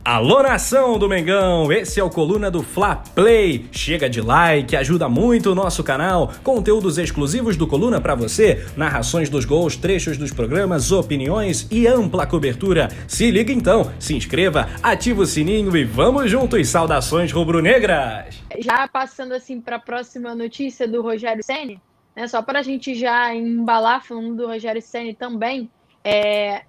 Alô, nação do Mengão, esse é o Coluna do Fla Play. Chega de like, ajuda muito o nosso canal. Conteúdos exclusivos do Coluna pra você, narrações dos gols, trechos dos programas, opiniões e ampla cobertura. Se liga então, se inscreva, ativa o sininho e vamos juntos. Saudações rubro-negras. Já passando assim para a próxima notícia do Rogério Ceni, né, só para a gente já embalar falando do Rogério Ceni também,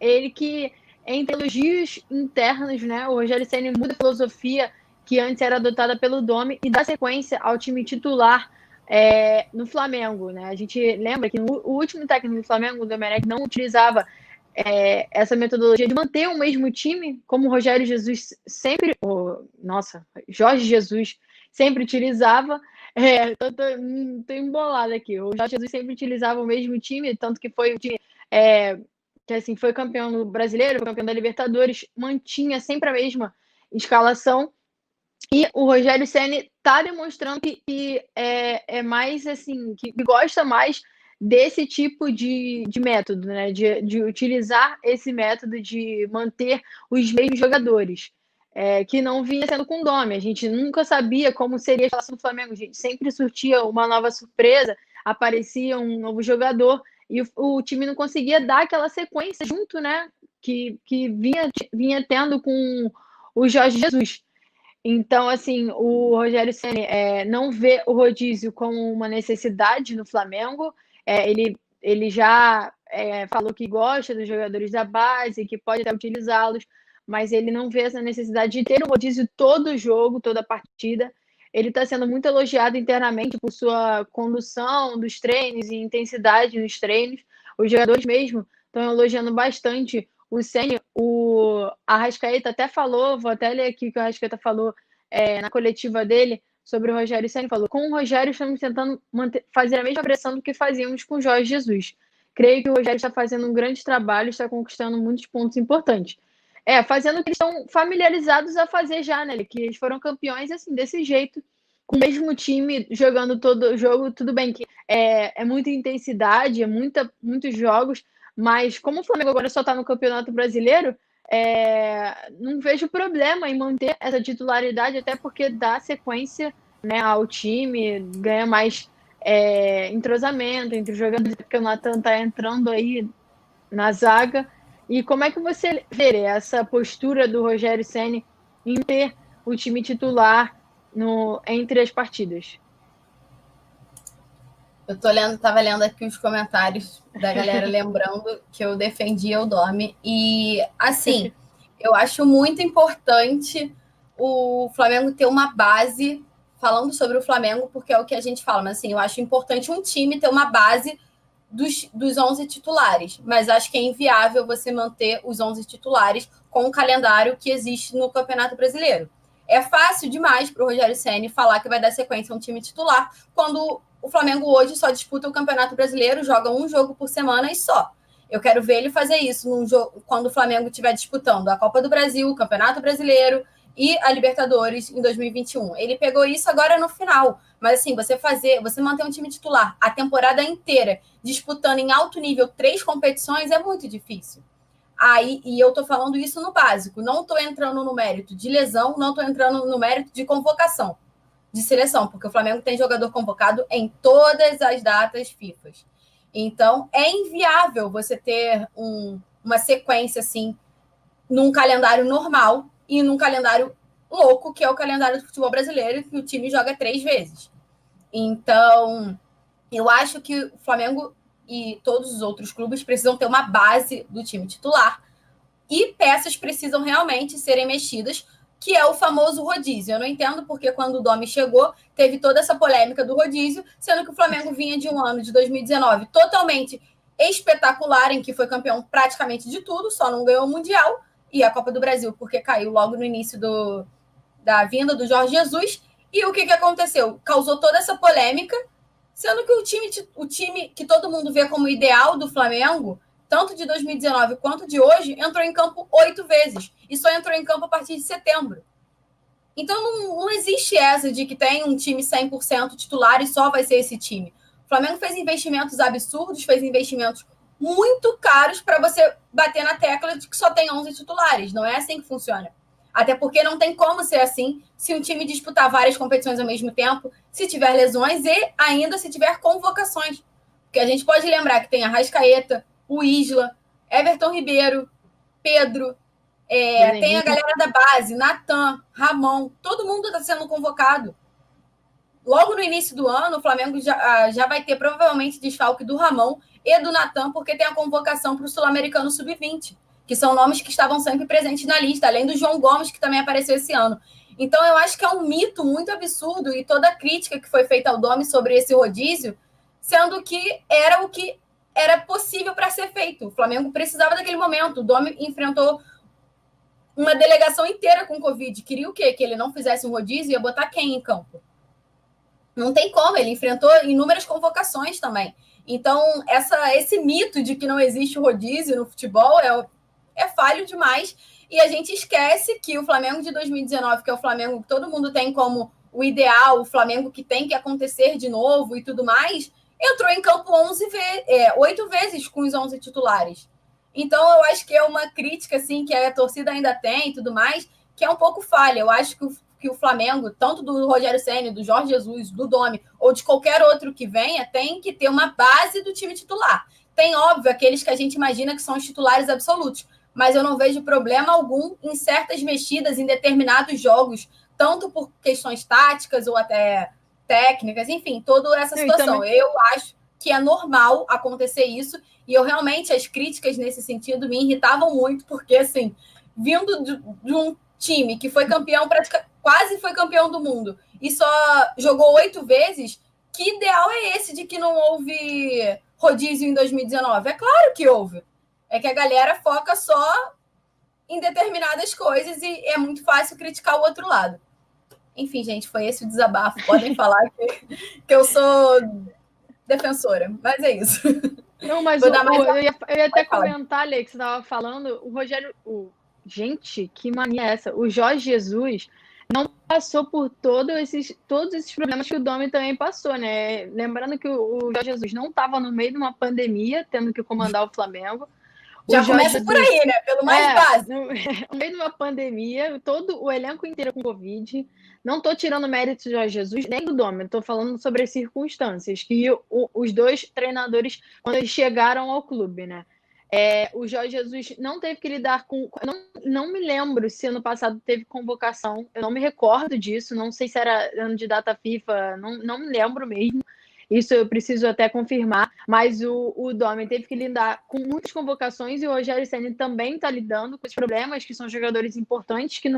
ele que entre elogios internos, né, o Rogério Ceni muda a filosofia que antes era adotada pelo Domi e dá sequência ao time titular no Flamengo, né? A gente lembra que o último técnico do Flamengo, o Domenech, não utilizava essa metodologia de manter o mesmo time, como o Rogério Jesus sempre, Jorge Jesus sempre utilizava. Tô embolada aqui. O Jorge Jesus sempre utilizava o mesmo time, tanto que foi o time que assim, foi campeão brasileiro, foi campeão da Libertadores, mantinha sempre a mesma escalação. E o Rogério Ceni está demonstrando que é mais assim, que gosta mais desse tipo de método, né? De utilizar esse método de manter os mesmos jogadores. Que não vinha sendo com o Domi. A gente nunca sabia como seria a escalação do Flamengo. A gente sempre surtia uma nova surpresa, aparecia um novo jogador e o time não conseguia dar aquela sequência junto, né? Que vinha tendo com o Jorge Jesus. Então, assim, o Rogério Ceni não vê o rodízio como uma necessidade no Flamengo. Ele já falou que gosta dos jogadores da base, que pode até utilizá-los, mas ele não vê essa necessidade de ter o rodízio todo jogo, toda partida. Ele está sendo muito elogiado internamente por sua condução dos treinos e intensidade nos treinos. Os jogadores mesmo estão elogiando bastante o Ceni. O Arrascaeta até falou, vou até ler aqui o que o Arrascaeta falou na coletiva dele sobre o Rogério Ceni, falou: com o Rogério estamos tentando fazer a mesma pressão do que fazíamos com o Jorge Jesus. Creio que o Rogério está fazendo um grande trabalho, está conquistando muitos pontos importantes. Fazendo o que eles estão familiarizados a fazer já, né? Que eles foram campeões assim, desse jeito, com o mesmo time, jogando todo o jogo. Tudo bem que é muita intensidade, muitos jogos, mas como o Flamengo agora só está no Campeonato Brasileiro, não vejo problema em manter essa titularidade, até porque dá sequência, né, ao time, ganha mais entrosamento entre os jogadores, porque o Nathan está entrando aí na zaga. E como é que você vê essa postura do Rogério Ceni em ter o time titular entre as partidas? Eu tava lendo aqui os comentários da galera lembrando que eu defendia o Domi. E, assim, eu acho muito importante o Flamengo ter uma base, falando sobre o Flamengo, porque é o que a gente fala, mas assim, eu acho importante um time ter uma base dos 11 titulares, mas acho que é inviável você manter os 11 titulares com o calendário que existe no Campeonato Brasileiro. É fácil demais para o Rogério Ceni falar que vai dar sequência a um time titular, quando o Flamengo hoje só disputa o Campeonato Brasileiro, joga um jogo por semana e só. Eu quero ver ele fazer isso num jogo, quando o Flamengo estiver disputando a Copa do Brasil, o Campeonato Brasileiro e a Libertadores em 2021. Ele pegou isso agora no final. Mas assim, você manter um time titular a temporada inteira, disputando em alto nível 3 competições, é muito difícil. E eu tô falando isso no básico. Não tô entrando no mérito de lesão, não tô entrando no mérito de convocação, de seleção, porque o Flamengo tem jogador convocado em todas as datas FIFA. Então, é inviável você ter uma sequência assim num calendário normal e num calendário louco, que é o calendário do futebol brasileiro, que o time joga 3 vezes. Então, eu acho que o Flamengo e todos os outros clubes precisam ter uma base do time titular e peças precisam realmente serem mexidas, que é o famoso rodízio. Eu não entendo porque quando o Domi chegou, teve toda essa polêmica do rodízio, sendo que o Flamengo vinha de um ano de 2019 totalmente espetacular, em que foi campeão praticamente de tudo, só não ganhou o Mundial e a Copa do Brasil, porque caiu logo no início da vinda do Jorge Jesus. E o que aconteceu? Causou toda essa polêmica, sendo que o time que todo mundo vê como ideal do Flamengo, tanto de 2019 quanto de hoje, entrou em campo 8 vezes e só entrou em campo a partir de setembro. Então não existe essa de que tem um time 100% titular e só vai ser esse time. O Flamengo fez investimentos absurdos, fez investimentos muito caros para você bater na tecla de que só tem 11 titulares. Não é assim que funciona. Até porque não tem como ser assim se um time disputar várias competições ao mesmo tempo, se tiver lesões e ainda se tiver convocações. Porque a gente pode lembrar que tem Arrascaeta, o Isla, Everton Ribeiro, Pedro, tem a galera da base, Natan, Ramon, todo mundo está sendo convocado. Logo no início do ano, o Flamengo já vai ter provavelmente desfalque do Ramon e do Natan, porque tem a convocação para o Sul-Americano Sub-20, que são nomes que estavam sempre presentes na lista, além do João Gomes, que também apareceu esse ano. Então, eu acho que é um mito muito absurdo e toda a crítica que foi feita ao Domi sobre esse rodízio, sendo que era o que era possível para ser feito. O Flamengo precisava daquele momento. O Domi enfrentou uma delegação inteira com Covid. Queria o quê? Que ele não fizesse um rodízio e ia botar quem em campo? Não tem como, ele enfrentou inúmeras convocações também. Então, esse mito de que não existe rodízio no futebol é falho demais. E a gente esquece que o Flamengo de 2019, que é o Flamengo que todo mundo tem como o ideal, o Flamengo que tem que acontecer de novo e tudo mais, entrou em campo 8 vezes com os 11 titulares. Então, eu acho que é uma crítica assim, que a torcida ainda tem e tudo mais, que é um pouco falha. Eu acho que o Flamengo, tanto do Rogério Ceni, do Jorge Jesus, do Domi, ou de qualquer outro que venha, tem que ter uma base do time titular. Tem, óbvio, aqueles que a gente imagina que são os titulares absolutos, mas eu não vejo problema algum em certas mexidas em determinados jogos, tanto por questões táticas ou até técnicas, enfim, toda essa situação. Eu acho que é normal acontecer isso, e eu realmente, as críticas nesse sentido me irritavam muito, porque, assim, vindo de um time que foi campeão, quase foi campeão do mundo, e só jogou 8 vezes, que ideal é esse de que não houve rodízio em 2019? É claro que houve. É que a galera foca só em determinadas coisas e é muito fácil criticar o outro lado. Enfim, gente, foi esse o desabafo. Podem falar que eu sou defensora, mas é isso. Não, mas eu ia até comentar, Ale, que você estava falando, o Rogério... Gente, que mania é essa? O Jorge Jesus não passou por todos esses problemas que o Domi também passou, né? Lembrando que o Jorge Jesus não estava no meio de uma pandemia, tendo que comandar o Flamengo. Já começa por aí, né? Pelo mais básico. No meio de uma pandemia, todo o elenco inteiro com Covid. Não estou tirando mérito do Jorge Jesus, nem do Domi. Estou falando sobre as circunstâncias que os dois treinadores, quando eles chegaram ao clube, né? O Jorge Jesus não teve que lidar com... Não me lembro se ano passado teve convocação. Eu não me recordo disso. Não sei se era ano de data FIFA. Não me lembro mesmo. Isso eu preciso até confirmar. Mas o Domi teve que lidar com muitas convocações e o Rogério Ceni também está lidando com esses problemas, que são jogadores importantes, que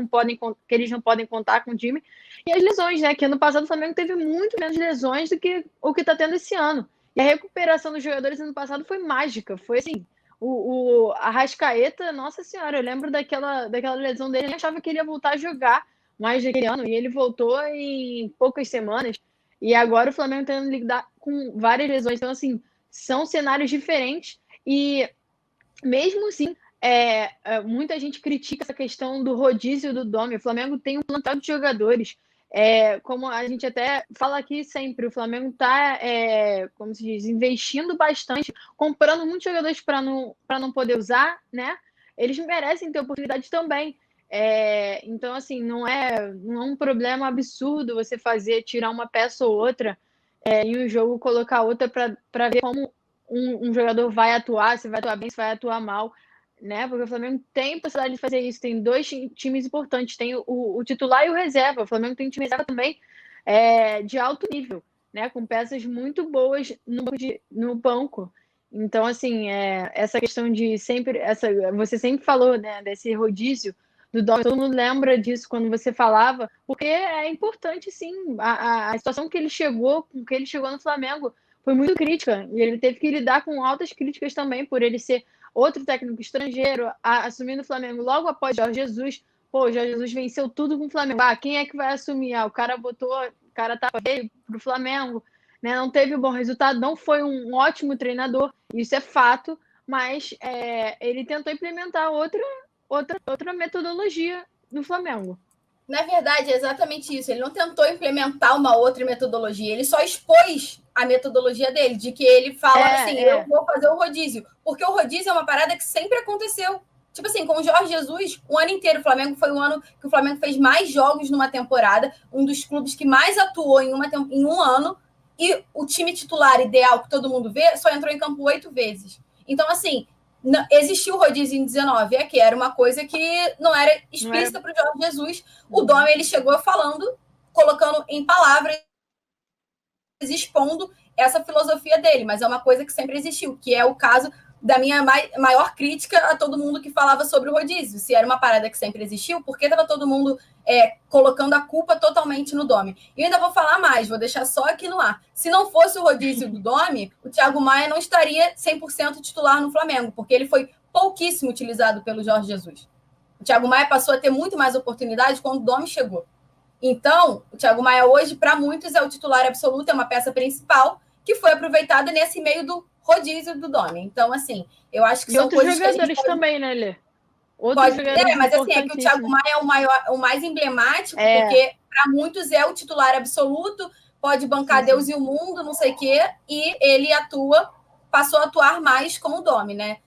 eles não podem contar com o time. E as lesões, né? Que ano passado o Flamengo teve muito menos lesões do que o que está tendo esse ano. E a recuperação dos jogadores ano passado foi mágica. Foi assim... O Arrascaeta, nossa senhora, eu lembro daquela lesão dele, eu nem achava que ele ia voltar a jogar mais daquele ano, e ele voltou em poucas semanas, e agora o Flamengo tendo que lidar com várias lesões, então assim, são cenários diferentes, e mesmo assim, muita gente critica essa questão do rodízio do Domi. O Flamengo tem um plantel de jogadores, como a gente até fala aqui sempre, o Flamengo está, como se diz, investindo bastante, comprando muitos jogadores para não poder usar, né? Eles merecem ter oportunidade também. Então, assim, não é um problema absurdo você tirar uma peça ou outra em um jogo, colocar outra para ver como um jogador vai atuar, se vai atuar bem, se vai atuar mal, né? Porque o Flamengo tem possibilidade de fazer isso. Tem dois times importantes, tem o titular e o reserva. O Flamengo tem um time reserva também de alto nível, né? Com peças muito boas no banco. Então, assim, essa questão de sempre... você sempre falou, né, desse rodízio do Domi, todo mundo lembra disso quando você falava, porque é importante, sim. A situação que ele chegou no Flamengo foi muito crítica, e ele teve que lidar com altas críticas também, por ele ser outro técnico estrangeiro, assumindo o Flamengo logo após Jorge Jesus. Pô, Jorge Jesus venceu tudo com o Flamengo. Quem é que vai assumir? O cara veio pro Flamengo, né? Não teve um bom resultado, não foi um ótimo treinador, isso é fato, mas ele tentou implementar outra metodologia no Flamengo. Na verdade, é exatamente isso. Ele não tentou implementar uma outra metodologia, ele só expôs a metodologia dele, de que ele fala eu vou fazer o rodízio. Porque o rodízio é uma parada que sempre aconteceu. Tipo assim, com o Jorge Jesus, o ano inteiro, o Flamengo foi o ano que o Flamengo fez mais jogos numa temporada, um dos clubes que mais atuou em um ano, e o time titular ideal que todo mundo vê só entrou em campo 8 vezes. Então, assim, existiu o rodízio em 19, que era uma coisa que não era explícita para o Jorge Jesus. O Domi, ele chegou falando, colocando em palavras, expondo essa filosofia dele, mas é uma coisa que sempre existiu, que é o caso da minha maior crítica a todo mundo que falava sobre o rodízio. Se era uma parada que sempre existiu, por que estava todo mundo colocando a culpa totalmente no Domi? E eu ainda vou falar mais, vou deixar só aqui no ar. Se não fosse o rodízio do Domi, o Thiago Maia não estaria 100% titular no Flamengo, porque ele foi pouquíssimo utilizado pelo Jorge Jesus. O Thiago Maia passou a ter muito mais oportunidade quando o Domi chegou. Então, o Thiago Maia hoje, para muitos, é o titular absoluto, é uma peça principal, que foi aproveitada nesse meio do rodízio do Domi. Então, assim, eu acho que e são outros coisas jogadores que a gente também, né, Lê? Mas assim, é que o Thiago Maia é o mais emblemático, porque para muitos é o titular absoluto, pode bancar Deus e o mundo, não sei o quê, e ele passou a atuar mais com o Domi, né?